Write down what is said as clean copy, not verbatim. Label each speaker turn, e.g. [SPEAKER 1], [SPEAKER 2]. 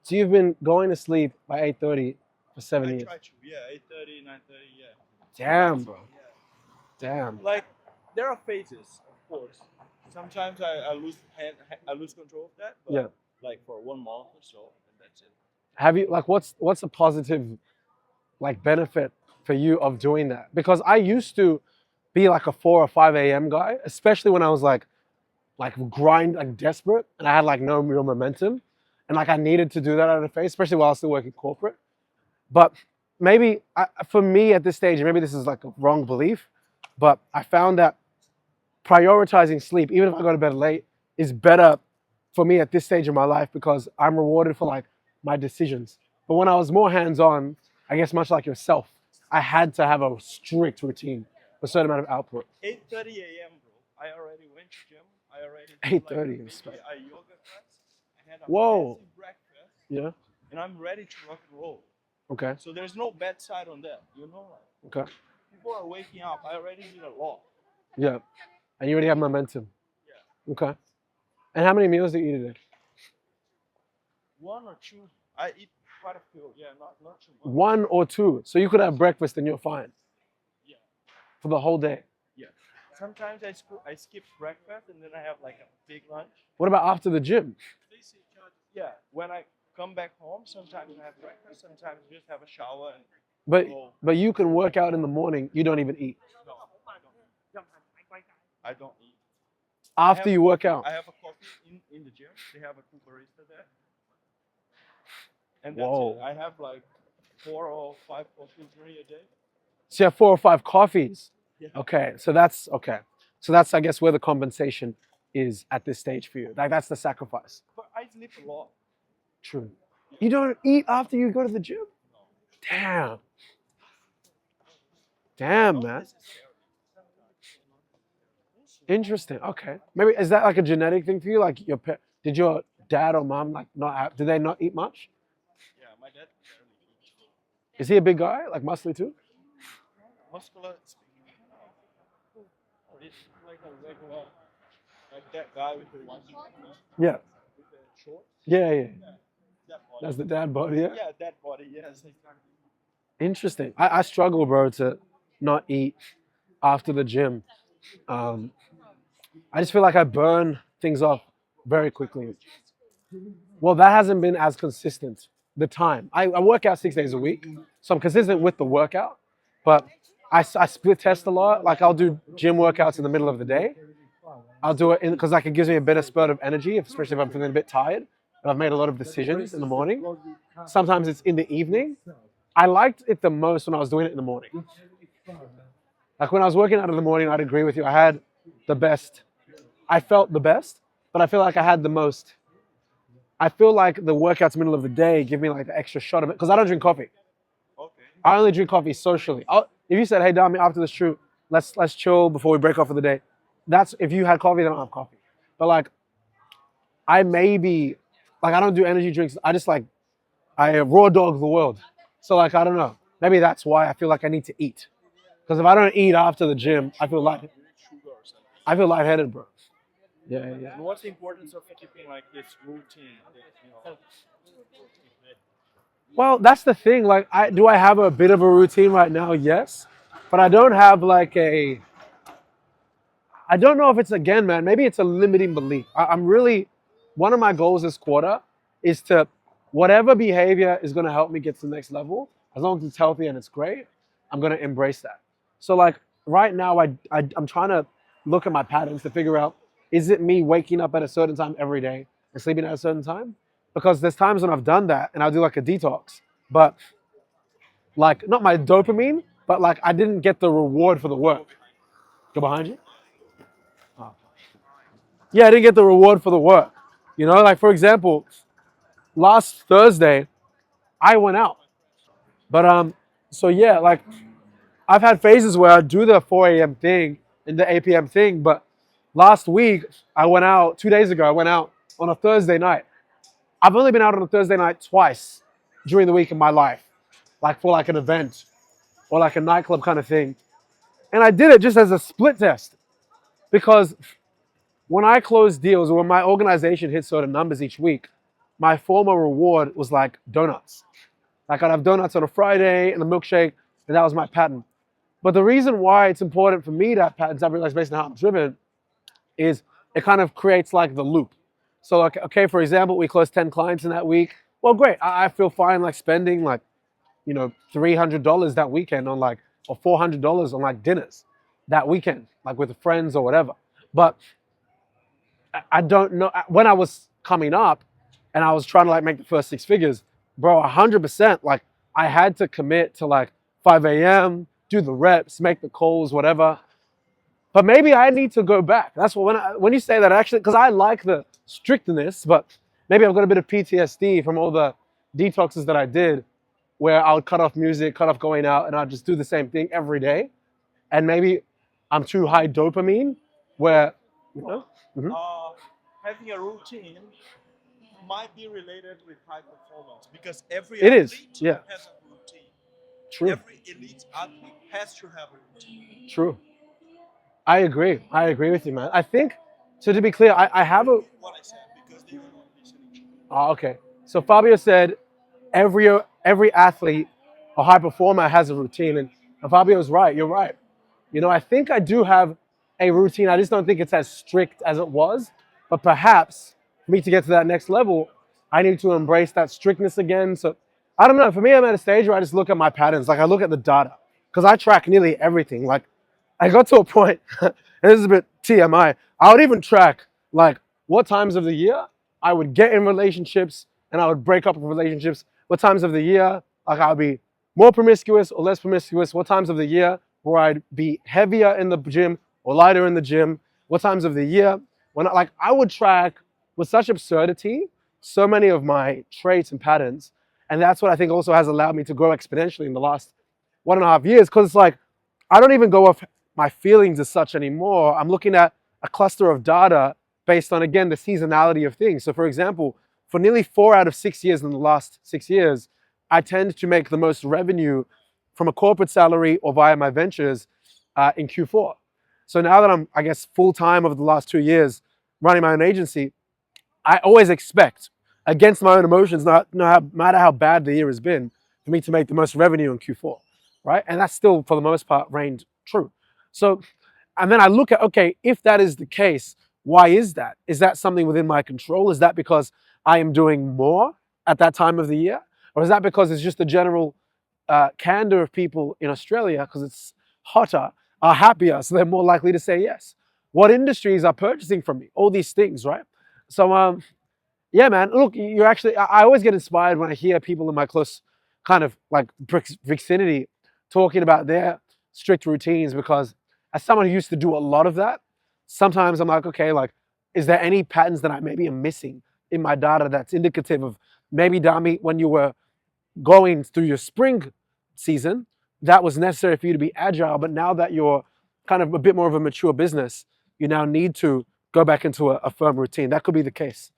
[SPEAKER 1] So you've been going to sleep by 8:30 for 7 years.
[SPEAKER 2] try to, yeah, 8:30, 9:30, yeah.
[SPEAKER 1] Damn, bro.
[SPEAKER 2] Yeah.
[SPEAKER 1] Damn.
[SPEAKER 2] Like there are phases, of course. Sometimes I lose control of that, but
[SPEAKER 1] Yeah.
[SPEAKER 2] like for 1 month or so, and that's it.
[SPEAKER 1] Have you like what's a positive like benefit for you of doing that? Because I used to be like a 4 or 5 a.m. guy, especially when I was like like desperate and I had like no real momentum. And like I needed to do that out of faith, especially while I was still working corporate. But maybe for me at this stage, maybe this is like a wrong belief, but I found that prioritizing sleep, even if I go to bed late, is better for me at this stage of my life because I'm rewarded for like my decisions. But when I was more hands-on, I guess much like yourself, I had to have a strict routine, a certain amount of output.
[SPEAKER 2] 8:30 a.m., bro. I already went to gym. I already did
[SPEAKER 1] 8:30
[SPEAKER 2] like
[SPEAKER 1] is
[SPEAKER 2] maybe a yoga class. I had a
[SPEAKER 1] Whoa.
[SPEAKER 2] massive breakfast,
[SPEAKER 1] Yeah.
[SPEAKER 2] and I'm ready to rock and roll.
[SPEAKER 1] Okay.
[SPEAKER 2] So there's no bad side on that, you know. Like,
[SPEAKER 1] Okay.
[SPEAKER 2] people are waking up. I already did a lot.
[SPEAKER 1] Yeah. And you already have momentum.
[SPEAKER 2] Yeah.
[SPEAKER 1] Okay. And how many meals do you eat a day?
[SPEAKER 2] 1 or 2. I eat quite a few. Yeah, not too much.
[SPEAKER 1] 1 or 2. So you could have breakfast and you're fine
[SPEAKER 2] Yeah.
[SPEAKER 1] for the whole day.
[SPEAKER 2] Yeah. Sometimes I skip breakfast and then I have like a big lunch.
[SPEAKER 1] What about after the gym?
[SPEAKER 2] Yeah. When I come back home, sometimes I have breakfast. Sometimes just have a shower and
[SPEAKER 1] But
[SPEAKER 2] go.
[SPEAKER 1] but you can work out in the morning. You don't even eat
[SPEAKER 2] No, I don't eat.
[SPEAKER 1] after you work out.
[SPEAKER 2] I have a coffee in the gym. They have a cool barista there. And that's
[SPEAKER 1] Whoa.
[SPEAKER 2] it. I have like 4 or 5 coffees during a day.
[SPEAKER 1] So you have 4 or 5 coffees.
[SPEAKER 2] Yeah.
[SPEAKER 1] Okay. So that's okay. So that's I guess where the compensation is at this stage for you. Like that's the sacrifice.
[SPEAKER 2] But I sleep a lot.
[SPEAKER 1] True. You don't eat after you go to the gym? Damn. Damn, man. Interesting. Okay. Maybe is that like a genetic thing for you? Like did your dad or mom like not have, did they not eat much?
[SPEAKER 2] Yeah, my dad barely eats.
[SPEAKER 1] Is he a big guy, like muscly too?
[SPEAKER 2] Muscular. It's like a regular, like that guy with the one
[SPEAKER 1] Yeah.
[SPEAKER 2] with the shorts.
[SPEAKER 1] Yeah.
[SPEAKER 2] That body.
[SPEAKER 1] That's the dad body, yeah?
[SPEAKER 2] Yeah, that body. Yes, exactly.
[SPEAKER 1] Interesting. I struggle, bro, to not eat after the gym. Um, I just feel like I burn things off very quickly. Well, that hasn't been as consistent. The time. I work out 6 days a week, so I'm consistent with the workout, but I split test a lot. Like I'll do gym workouts in the middle of the day. I'll do it because like it gives me a better spurt of energy, especially if I'm feeling a bit tired and I've made a lot of decisions in the morning. Sometimes it's in the evening. I liked it the most when I was doing it in the morning. Like when I was working out in the morning, I'd agree with you. I had the best. I felt the best, but I feel like I had the most. I feel like the workouts middle of the day give me like the extra shot of it because I don't drink coffee.
[SPEAKER 2] Okay.
[SPEAKER 1] I only drink coffee socially. If you said, "Hey, Dami, after this shoot, let's chill before we break off for the day," that's if you had coffee, then I don't have coffee. But like, I maybe like I don't do energy drinks. I just like I raw dog the world. So like I don't know. Maybe that's why I feel like I need to eat. Because if I don't eat after the gym, I feel
[SPEAKER 2] Sugar or something.
[SPEAKER 1] I feel lightheaded, bro. Yeah.
[SPEAKER 2] And what's the importance of keeping like this routine?
[SPEAKER 1] Well, that's the thing. Like, I have a bit of a routine right now? Yes, but I don't have like a. I don't know if it's again, man. Maybe it's a limiting belief. I'm really one of my goals this quarter is to whatever behavior is going to help me get to the next level. As long as it's healthy and it's great, I'm going to embrace that. So like right now, I'm trying to look at my patterns to figure out is it me waking up at a certain time every day and sleeping at a certain time? Because there's times when I've done that and I'll do like a detox, but like not my dopamine, but like I didn't get the reward for the work. Go behind you. Oh. Yeah, I didn't get the reward for the work. You know, like for example, last Thursday, I went out. But so yeah, like I've had phases where I do the 4 a.m. thing and the 8 p.m. thing, but last week I went out, 2 days ago, I went out on a Thursday night. I've only been out on a Thursday night twice during the week in my life, like for like an event or like a nightclub kind of thing. And I did it just as a split test because when I close deals or when my organization hits certain numbers each week, my former reward was like donuts. Like I'd have donuts on a Friday and a milkshake, and that was my pattern. But the reason why it's important for me to have patterns, I've realized based on how I'm driven, is it kind of creates like the loop. So like, okay, for example, we closed 10 clients in that week. Well, great. I feel fine like spending like, $300 that weekend on like, or $400 on like dinners that weekend, like with friends or whatever. But I don't know, when I was coming up and I was trying to like make the first 6 figures, bro, 100%, like I had to commit to like 5 a.m., do the reps, make the calls, whatever. But maybe I need to go back. That's what, when you say that, actually, because I like the strictness, but maybe I've got a bit of PTSD from all the detoxes that I did, where I would cut off music, cut off going out, and I'd just do the same thing every day. And maybe I'm too high dopamine, where, Mhm.
[SPEAKER 2] Having a routine might be related with high performance because every
[SPEAKER 1] It is,
[SPEAKER 2] athlete
[SPEAKER 1] yeah.
[SPEAKER 2] has a routine.
[SPEAKER 1] True,
[SPEAKER 2] Every elite athlete has to have a routine.
[SPEAKER 1] true. I agree with you, man. I think, so to be clear, I have a,
[SPEAKER 2] What I said because they are not listening to me.
[SPEAKER 1] okay. So Fabio said every athlete or high performer has a routine, and Fabio's right. You're right. I think I do have a routine. I just don't think it's as strict as it was. But perhaps for me to get to that next level, I need to embrace that strictness again. So I don't know. For me, I'm at a stage where I just look at my patterns. Like I look at the data because I track nearly everything. Like I got to a point, and this is a bit TMI, I would even track like what times of the year I would get in relationships and I would break up with relationships, what times of the year like I would be more promiscuous or less promiscuous, what times of the year where I'd be heavier in the gym or lighter in the gym, what times of the year when I would track with such absurdity so many of my traits and patterns. And that's what I think also has allowed me to grow exponentially in the last 1.5 years, because it's like I don't even go off my feelings as such anymore. I'm looking at a cluster of data based on, again, the seasonality of things. So for example, for nearly 4 out of 6 years in the last 6 years, I tend to make the most revenue from a corporate salary or via my ventures in Q4. So now that I'm, I guess, full-time over the last 2 years running my own agency, I always expect, against my own emotions, no matter how bad the year has been, for me to make the most revenue in Q4, right? And that's still, for the most part, reigned true. So, and then I look at, okay, if that is the case, why is that? Is that something within my control? Is that because I am doing more at that time of the year? Or is that because it's just the general candor of people in Australia, because it's hotter, are happier, so they're more likely to say yes? What industries are purchasing from me? All these things, right? So, yeah, man, look, you're actually, I always get inspired when I hear people in my close kind of like vicinity talking about their strict routines, because as someone who used to do a lot of that, sometimes I'm like, okay, like, is there any patterns that I maybe am missing in my data that's indicative of maybe, Dami, when you were going through your spring season, that was necessary for you to be agile, but now that you're kind of a bit more of a mature business, you now need to go back into a firm routine. That could be the case.